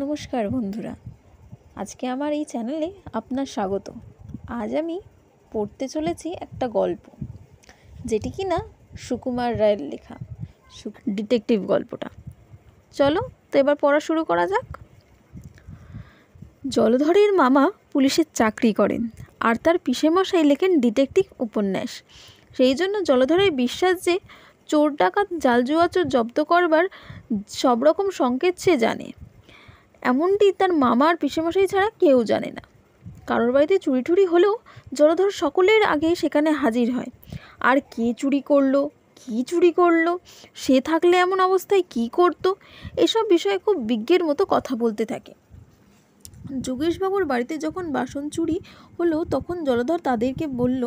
নমস্কার বন্ধুরা, আজকে আমার এই চ্যানেলে আপনার স্বাগত। আজ আমি পড়তে চলেছি একটা গল্প, যেটি কিনা সুকুমার রায়ের লেখা ডিটেকটিভ গল্পটা। চলো তো এবার পড়া শুরু করা যাক। জলধরের মামা পুলিশের চাকরি করেন, আর তার পিসেমশাই লেখেন ডিটেকটিভ উপন্যাস। সেই জন্য জলধরের বিশ্বাস যে চোর ডাকাত জালজুয়া চোর জব্দ করবার সব রকম সংকেত সে জানে। এমনটি তার মামা আর পিসেমশাই ছাড়া কেউ জানে না। কারোর বাড়িতে চুরি টুরি হলেও জলধর সকলের আগে সেখানে হাজির হয়। আর কে চুরি করলো, কী চুরি করলো, সে থাকলে এমন অবস্থায় কী করতো, এসব বিষয়ে খুব বিজ্ঞের মতো কথা বলতে থাকে। যোগেশবাবুর বাড়িতে যখন বাসন চুরি হলো তখন জলধর তাদেরকে বলল,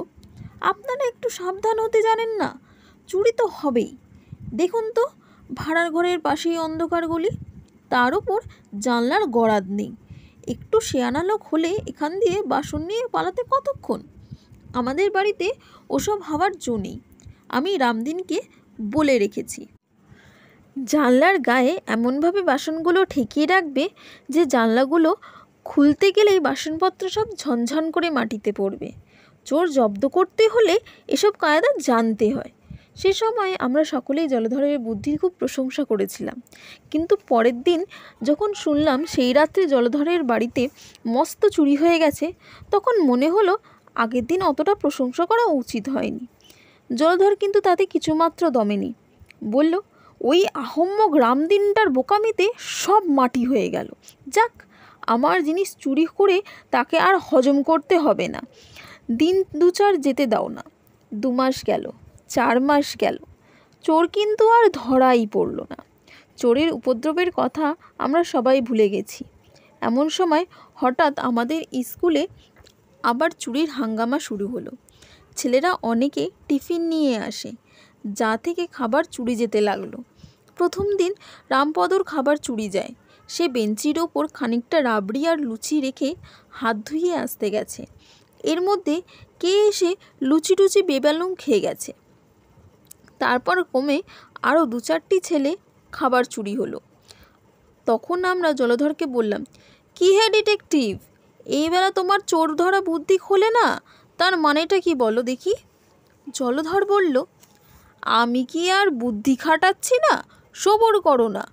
আপনারা একটু সাবধান হতে জানেন না, চুরি তো হবেই। দেখুন তো, ভাড়ার ঘরের পাশেই অন্ধকার গলি, তার উপর জানলার গরাদ নেই। একটু শেয়ানা লোক হলে এখান দিয়ে বাসন নিয়ে পালাতে কতক্ষণ? আমাদের বাড়িতে ওসব হওয়ার জো নেই। আমি রামদিনকে বলে রেখেছি, জানলার গায়ে এমনভাবে বাসনগুলো ঠেকিয়ে রাখবে যে জানলাগুলো খুলতে গেলেই বাসনপত্র সব ঝনঝন করে মাটিতে পড়বে। চোর জব্দ করতে হলে এসব কায়দা জানতে হয়। সে সময় আমরা সকলেই জলধরের বুদ্ধির খুব প্রশংসা করেছিলাম, কিন্তু পরের দিন যখন শুনলাম সেই রাত্রে জলধরের বাড়িতে মস্ত চুরি হয়ে গেছে, তখন মনে হলো আগের দিন অতটা প্রশংসা করা উচিত হয়নি। জলধর কিন্তু তাতে কিছুমাত্র দমেনি। বলল, ওই আহম্মক রামদিনটার বোকামিতে সব মাটি হয়ে গেল। যাক, আমার জিনিস চুরি করে তাকে আর হজম করতে হবে না। দিন দু চার যেতে দাও না। 2 মাস গেল, 4 মাস গেল, চোর কিন্তু আর ধরাই পড়ল না। চোরের উপদ্রবের কথা আমরা সবাই ভুলে গেছি। এমন সময় হঠাৎ আমাদের স্কুলে আবার চুরির হাঙ্গামা শুরু হলো। ছেলেরা অনেকে টিফিন নিয়ে আসে, যা থেকে খাবার চুরি যেতে লাগলো। প্রথম দিন রামপদর খাবার চুরি যায়। সে বেঞ্চির ওপর খানিকটা রাবড়ি আর লুচি রেখে হাত ধুয়ে আসতে গেছে। এর মধ্যে কে এসে লুচি টুচি বেবালুম খেয়ে গেছে। তারপর কমে আরও 2-4টি ছেলে খাবার চুরি হলো। তখন আমরা জলধরকে বললাম, কি হে ডিটেকটিভ, এইবেলা তোমার চোর ধরা বুদ্ধি খোলে না, তার মানেটা কি বলো দেখি? জলধর বলল, আমি কি আর বুদ্ধি খাটাচ্ছি না, সবর করো না।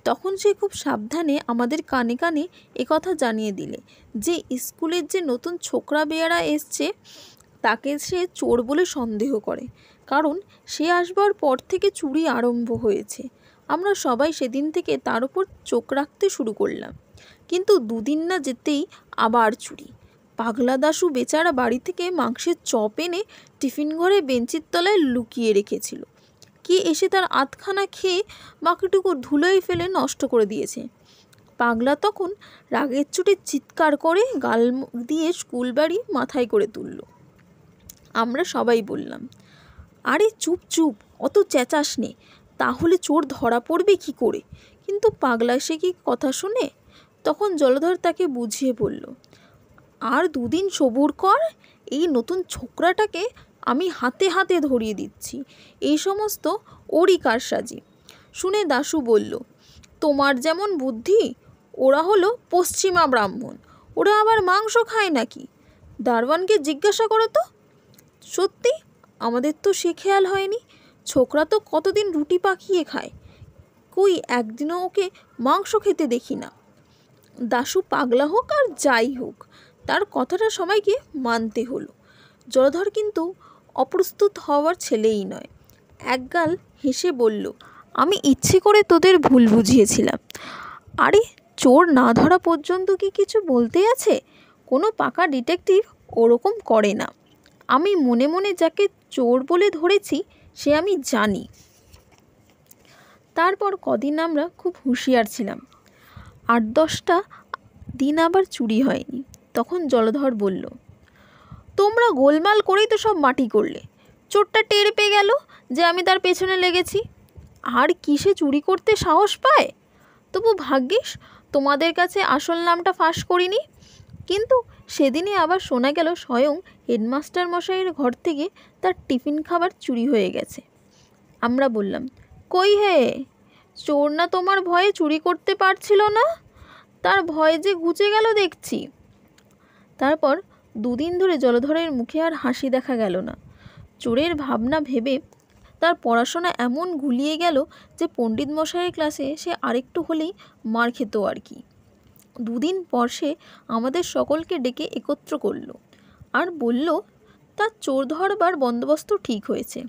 তখন সে খুব সাবধানে আমাদের কানে কানে একথা জানিয়ে দিলে যে স্কুলের যে নতুন ছোকরা বেয়ারা এসছে তাকে সে চোর বলে সন্দেহ করে, কারণ সে আসবার পর থেকে চুরি আরম্ভ হয়েছে। আমরা সবাই সেদিন থেকে তার উপর চোখ রাখতে শুরু করলাম। কিন্তু 2 দিন না যেতেই আবার চুরি। পাগলা দাশু বেচারা বাড়ি থেকে মাংসের চপ এনে টিফিন ঘরে বেঞ্চির তলায় লুকিয়ে রেখেছিল। কে এসে তার আধখানা খেয়ে বাকিটুকু ধুলোয় ফেলে নষ্ট করে দিয়েছে। পাগলা তখন রাগের চোটে চিৎকার করে গাল দিয়ে স্কুল বাড়ি মাথায় করে তুলল। আমরা সবাই বললাম, আরে চুপ চুপ, অত চেঁচাস নে, তাহলে চোর ধরা পড়বে কি করে? কিন্তু পাগলা সে কি কথা শুনে? তখন জলধর তাকে বুঝিয়ে বলল, আর 2 দিন সবুর কর, এই নতুন ছোকরাটাকে আমি হাতে হাতে ধরিয়ে দিচ্ছি। এই সমস্ত ওরই কারসাজি। শুনে দাশু বলল, তোমার যেমন বুদ্ধি, ওরা হলো পশ্চিমা ব্রাহ্মণ, ওরা আবার মাংস খায় নাকি? দারোয়ানকে জিজ্ঞাসা করো তো। সত্যি, আমাদের তো সে খেয়াল হয়নি। ছোকরা তো কতদিন রুটি পাকিয়ে খায়, কই একদিনও ওকে মাংস খেতে দেখি না। দাশু পাগলা হোক আর যাই হোক, তার কথাটা সবাইকে মানতে হলো। জলধর কিন্তু অপ্রস্তুত হওয়ার ছেলেই নয়। একগাল হেসে বলল, আমি ইচ্ছে করে তোদের ভুল বুঝিয়েছিলাম। আরে চোর না ধরা পর্যন্ত কি কিছু বলতে আছে? কোনো পাকা ডিটেকটিভ ওরকম করে না। আমি মনে মনে যাকে চোর বলে ধরেছি সে আমি জানি। তারপর কদিন আমরা খুব হুঁশিয়ার ছিলাম। 8-10টা দিন আবার চুরি হয়নি। তখন জলধর বলল, তোমরা গোলমাল করেই তো সব মাটি করলে। চোরটা টের পেয়ে গেল যে আমি তার পেছনে লেগেছি, আর কিসে চুরি করতে সাহস পায়? তবু ভাগ্যিস তোমাদের কাছে আসল নামটা ফাঁস করিনি। কিন্তু সেদিনই আবার শোনা গেল স্বয়ং হেডমাস্টার মশাইয়ের ঘর থেকে তার টিফিন খাবার চুরি হয়ে গেছে। আমরা বললাম, কই হে, চোর না তোমার ভয়ে চুরি করতে পারছিল না? তার ভয় যে ঘুচে গেল দেখছি। তারপর 2 দিন ধরে জলধরের মুখে আর হাসি দেখা গেল না। চোরের ভাবনা ভেবে তার পড়াশোনা এমন গুলিয়ে গেল যে পণ্ডিত মশাইয়ের ক্লাসে সে আরেকটু হলেই মার খেত আর কি। 2 দিন পর সে আমাদের সকলকে ডেকে একত্র করল আর বলল তার চোর ধরবার বন্দোবস্ত ঠিক হয়েছে।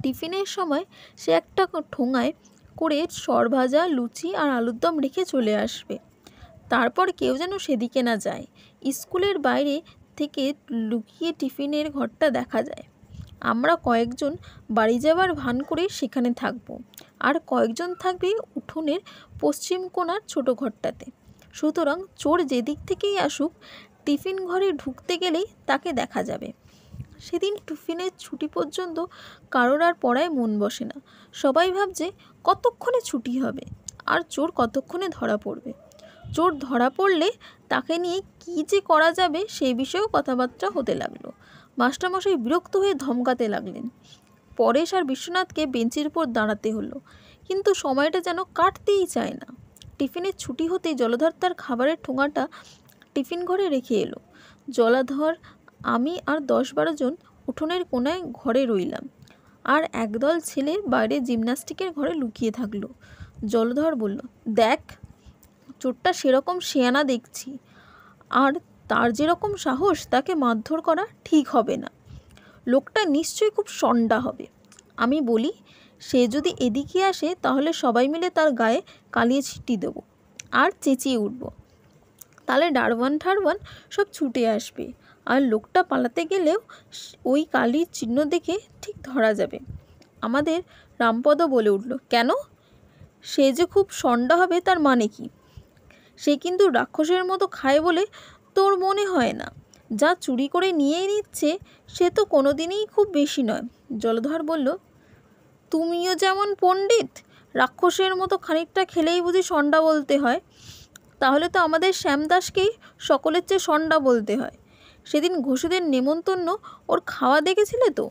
টিফিনের সময় সে একটা ঠোঙায় করে সরভাজা, লুচি আর আলুর দম রেখে চলে আসবে। তারপর কেউ যেন সেদিকে না যায়। স্কুলের বাইরে থেকে লুকিয়ে টিফিনের ঘরটা দেখা যায়। আমরা কয়েকজন বাড়ি যাবার ভান করে সেখানে থাকবো, আর কয়েকজন থাকবে উঠোনের পশ্চিম কোণার ছোট ঘরটাতে। সুতরাং চোর যেদিক থেকেই আসুক, টিফিন ঘরে ঢুকতে গেলেই তাকে দেখা যাবে। সেদিন টিফিনের ছুটি পর্যন্ত কারোর আর পড়ায় মন বসে না। সবাই ভাবছে কতক্ষণে ছুটি হবে আর চোর কতক্ষণে ধরা পড়বে। চোর ধরা পড়লে তাকে নিয়ে কী যে করা যাবে সেই বিষয়েও কথাবার্তা হতে লাগলো। মাস্টারমশাই বিরক্ত হয়ে ধমকাতে লাগলেন। পরেশ আর বিশ্বনাথকে বেঞ্চের উপর দাঁড়াতে হলো, কিন্তু সময়টা যেন কাটতেই চায় না। টিফিনের ছুটি হতেই জলধর তার খাবারের ঠোঙাটা টিফিন ঘরে রেখে এলো। জলধর, আমি আর 10-12 জন উঠোনের কোনায় ঘরে রইলাম, আর একদল ছেলে বাইরে জিমন্যাস্টিকের ঘরে লুকিয়ে থাকলো। জলধর বলল, দেখ চোরটা সেরকম শেয়ানা দেখছি, আর তার যেরকম সাহস তাকে মারধর করা ঠিক হবে না। লোকটা নিশ্চয়ই খুব সন্ডা হবে। আমি বলি সে যদি এদিকে আসে তাহলে সবাই মিলে তার গায়ে কালিয়ে ছিটি দেবো আর চেঁচিয়ে উঠব। তাহলে ডারওয়ান ঠারওয়ান সব ছুটে আসবে, আর লোকটা পালাতে গেলেও ওই কালির চিহ্ন দেখে ঠিক ধরা যাবে। আমাদের রামপদ বলে উঠল, কেন? সে যে খুব সন্ডা হবে তার মানে কি? সে কিন্তু রাক্ষসের মতো খায় বলে তোর মনে হয় না? যা চুরি করে নিয়ে নিচ্ছে সে তো কোনোদিনই খুব বেশি নয়। জলধর বলল, তুমিও যেমন পণ্ডিত, রাক্ষসের মতো খানিকটা খেলেই বুঝি সন্ডা বলতে হয়? তাহলে তো আমাদের শ্যামদাসকেই সকলের চেয়ে সন্ডা বলতে হয়। সেদিন ঘোষেদের নেমন্তন্ন ওর খাওয়া দেখেছিলে তো?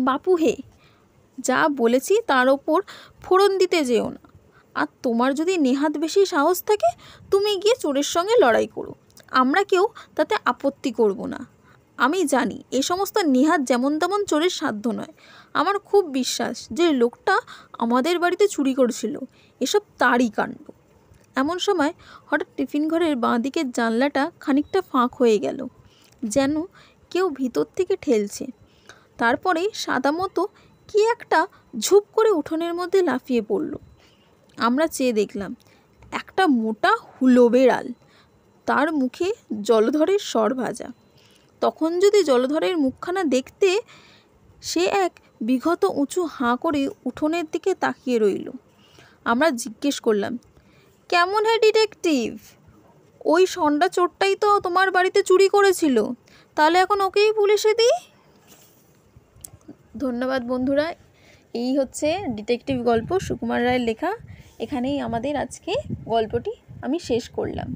বাপু হে, যা বলেছি তার ওপর ফোড়ন দিতে যেও না। আর তোমার যদি নেহাত বেশি সাহস থাকে তুমি গিয়ে চোরের সঙ্গে লড়াই করো, আমরা কেউ তাতে আপত্তি করব না। আমি জানি এ সমস্ত নেহাত যেমন তেমন চোরের সাধ্য নয়। আমার খুব বিশ্বাস যে লোকটা আমাদের বাড়িতে চুরি করেছিল, এসব তারই কাণ্ড। এমন সময় হঠাৎ টিফিন ঘরের বাঁ দিকের জানলাটা খানিকটা ফাঁক হয়ে গেল, যেন কেউ ভিতর থেকে ঠেলছে। তারপরে সাদা মতো কি একটা ঝুপ করে উঠোনের মধ্যে লাফিয়ে পড়ল। আমরা চেয়ে দেখলাম, একটা মোটা হুলো বেড়াল, তার মুখে জলধরের সর ভাজা। তখন যদি জলধরের মুখখানা দেখতে, সে এক বিগত উঁচু হাঁ করে উঠোনের দিকে তাকিয়ে রইল। আমরা জিজ্ঞেস করলাম, কেমন হে ডিটেকটিভ, ওই সন্ডা চোরটাই তো তোমার বাড়িতে চুরি করেছিল, তাহলে এখন ওকেই পুলিশে দিই। ধন্যবাদ বন্ধুরা। এই হচ্ছে ডিটেকটিভ গল্প সুকুমার রায়ের লেখা। এখানেই আমাদের আজকে গল্পটি আমি শেষ করলাম।